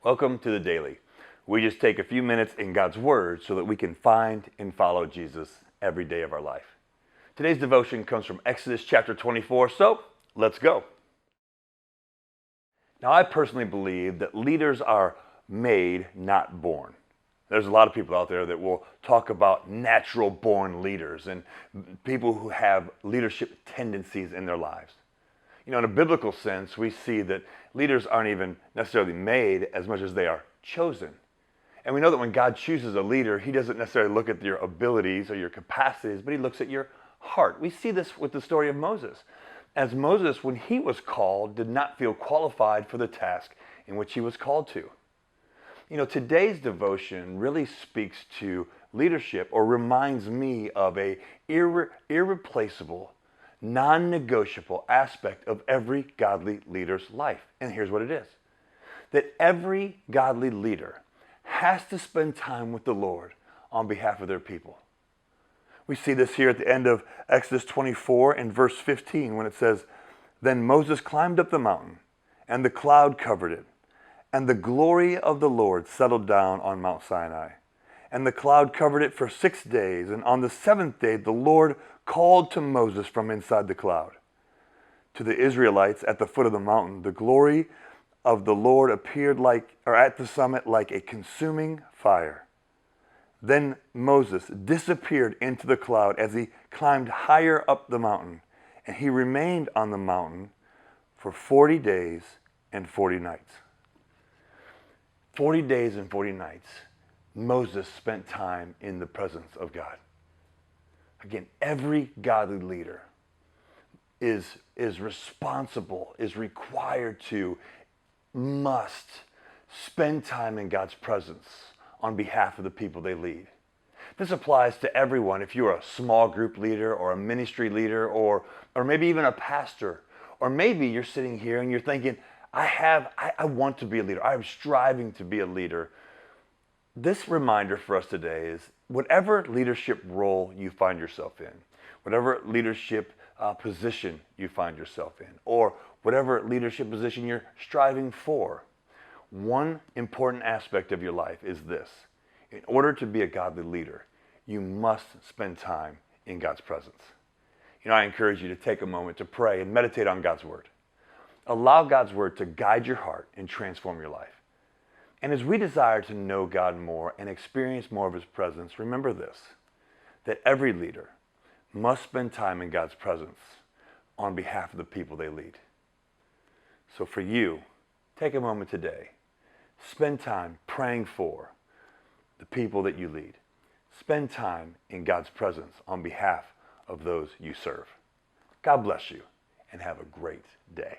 Welcome to the Daily. We just take a few minutes in God's Word so that we can find and follow Jesus every day of our life. Today's devotion comes from Exodus chapter 24, so let's go. Now, I personally believe that leaders are made, not born. There's a lot of people out there that will talk about natural born leaders and people who have leadership tendencies in their lives. You know, in a biblical sense, we see that leaders aren't even necessarily made as much as they are chosen. And we know that when God chooses a leader, he doesn't necessarily look at your abilities or your capacities, but he looks at your heart. We see this with the story of Moses. As Moses, when he was called, did not feel qualified for the task in which he was called to. You know, today's devotion really speaks to leadership, or reminds me of a irreplaceable, non-negotiable aspect of every godly leader's life. And here's what it is. That every godly leader has to spend time with the Lord on behalf of their people. We see this here at the end of Exodus 24 and verse 15 when it says, "Then Moses climbed up the mountain, and the cloud covered it, and the glory of the Lord settled down on Mount Sinai. And the cloud covered it for 6 days, and on the seventh day the Lord called to Moses from inside the cloud. To the Israelites at the foot of the mountain, the glory of the Lord appeared at the summit like a consuming fire. Then Moses disappeared into the cloud as he climbed higher up the mountain, and he remained on the mountain for 40 days and 40 nights. 40 days and 40 nights, Moses spent time in the presence of God. Again, every godly leader is responsible, is required to, must spend time in God's presence on behalf of the people they lead. This applies to everyone. If you're a small group leader or a ministry leader or maybe even a pastor, or maybe you're sitting here and you're thinking, I want to be a leader. I'm striving to be a leader. This reminder for us today is whatever leadership role you find yourself in, whatever leadership position you find yourself in, or whatever leadership position you're striving for, one important aspect of your life is this. In order to be a godly leader, you must spend time in God's presence. You know, I encourage you to take a moment to pray and meditate on God's Word. Allow God's Word to guide your heart and transform your life. And as we desire to know God more and experience more of His presence, remember this, that every leader must spend time in God's presence on behalf of the people they lead. So for you, take a moment today. Spend time praying for the people that you lead. Spend time in God's presence on behalf of those you serve. God bless you and have a great day.